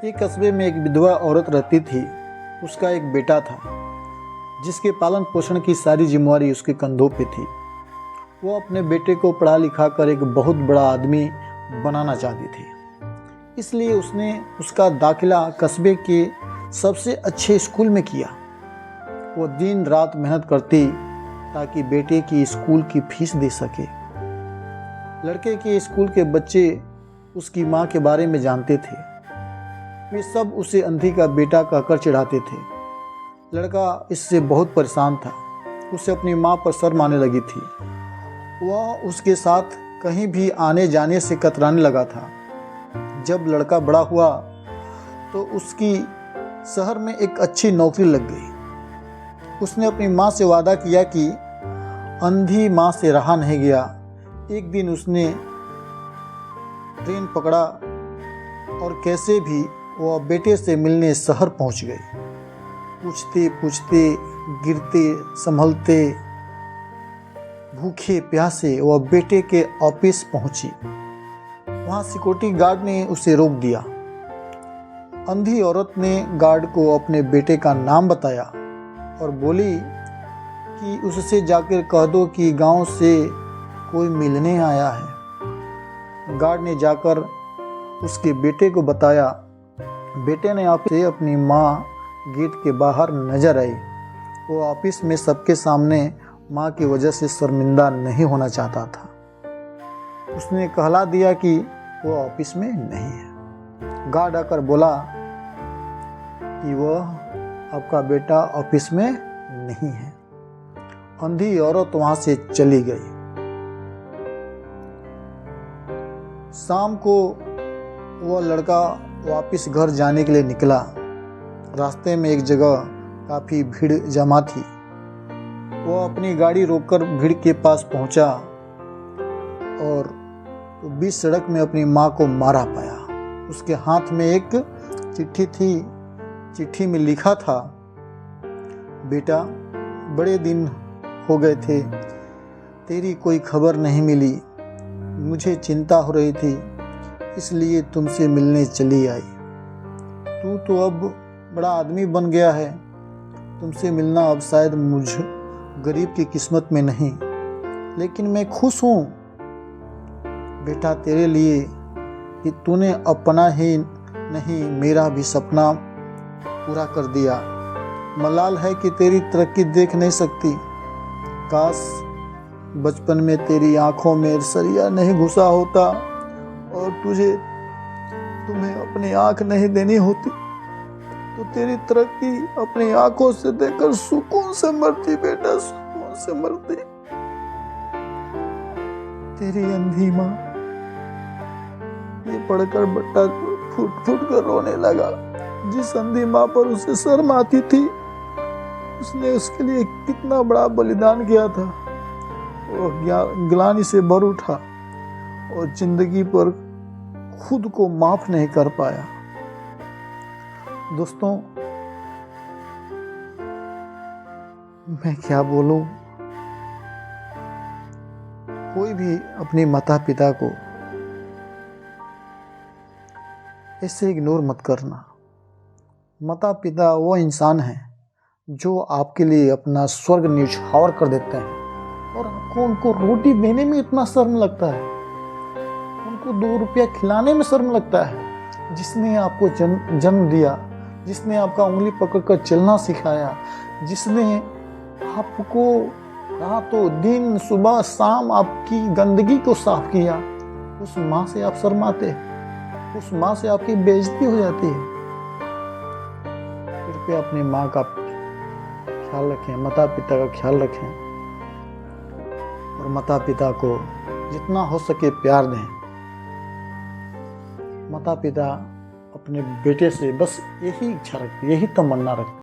एक कस्बे में एक विधवा औरत रहती थी। उसका एक बेटा था जिसके पालन पोषण की सारी जिम्मेवारी उसके कंधों पे थी। वो अपने बेटे को पढ़ा लिखा कर एक बहुत बड़ा आदमी बनाना चाहती थी, इसलिए उसने उसका दाखिला कस्बे के सबसे अच्छे स्कूल में किया। वो दिन रात मेहनत करती ताकि बेटे की स्कूल की फीस दे सके। लड़के के स्कूल के बच्चे उसकी माँ के बारे में जानते थे। वे सब उसे अंधी का बेटा कहकर चिढ़ाते थे। लड़का इससे बहुत परेशान था। उसे अपनी माँ पर शर्म आने लगी थी। वह उसके साथ कहीं भी आने जाने से कतराने लगा था। जब लड़का बड़ा हुआ तो उसकी शहर में एक अच्छी नौकरी लग गई। उसने अपनी माँ से वादा किया कि अंधी माँ से रहा नहीं गया। एक दिन उसने ट्रेन पकड़ा और कैसे भी वह बेटे से मिलने शहर पहुंच गई। पूछते पूछते, गिरते संभलते, भूखे प्यासे वह बेटे के ऑफिस पहुंची। वहां सिक्योरिटी गार्ड ने उसे रोक दिया। अंधी औरत ने गार्ड को अपने बेटे का नाम बताया और बोली कि उससे जाकर कह दो कि गांव से कोई मिलने आया है। गार्ड ने जाकर उसके बेटे को बताया। बेटे ने आपसे अपनी माँ गेट के बाहर नजर आई। वो ऑफिस में सबके सामने माँ की वजह से शर्मिंदा नहीं होना चाहता था। उसने कहला दिया कि वो ऑफिस में नहीं है। गार्ड आकर बोला कि वह आपका बेटा ऑफिस में नहीं है। अंधी औरत वहां से चली गई। शाम को वह लड़का वापस घर जाने के लिए निकला। रास्ते में एक जगह काफ़ी भीड़ जमा थी। वह अपनी गाड़ी रोककर भीड़ के पास पहुंचा और बीच सड़क में अपनी माँ को मारा पाया। उसके हाथ में एक चिट्ठी थी। चिट्ठी में लिखा था, बेटा, बड़े दिन हो गए थे, तेरी कोई खबर नहीं मिली। मुझे चिंता हो रही थी, इसलिए तुमसे मिलने चली आई। तू तो अब बड़ा आदमी बन गया है। तुमसे मिलना अब शायद मुझ गरीब की किस्मत में नहीं, लेकिन मैं खुश हूँ बेटा तेरे लिए कि तूने अपना ही नहीं मेरा भी सपना पूरा कर दिया। मलाल है कि तेरी तरक्की देख नहीं सकती। काश बचपन में तेरी आंखों में सरिया नहीं घुसा होता और तुम्हें अपनी आंख नहीं देनी होती तो तेरी तरक्की अपनी आंखों से देखकर सुकून से मरती बेटा, सुकून से मरती। तेरी अंधी माँ। ये पढ़कर बट्टा फूट फूट कर रोने लगा। जिस अंधी माँ पर उसे शर्म आती थी, उसने उसके लिए कितना बड़ा बलिदान किया था। वो ग्लानि से भर उठा और जिंदगी पर खुद को माफ नहीं कर पाया। दोस्तों, मैं क्या बोलूं। कोई भी अपने माता पिता को ऐसे इग्नोर मत करना। माता पिता वो इंसान हैं जो आपके लिए अपना स्वर्ग न्यौछावर कर देते हैं और आपको उनको रोटी देने में इतना शर्म लगता है, उनको 2 रुपया खिलाने में शर्म लगता है। जिसने आपको जन्म दिया, जिसने आपका उंगली पकड़कर चलना सिखाया, जिसने आपको रातों दिन सुबह शाम आपकी गंदगी को साफ किया, उस माँ से आप शर्माते हैं, उस माँ से आपकी बेइज्जती हो जाती है। कृपया अपनी माँ का ख्याल रखें, माता पिता का ख्याल रखें और माता पिता को जितना हो सके प्यार दें। माता पिता अपने बेटे से बस यही इच्छा रखते, यही तमन्ना रखते।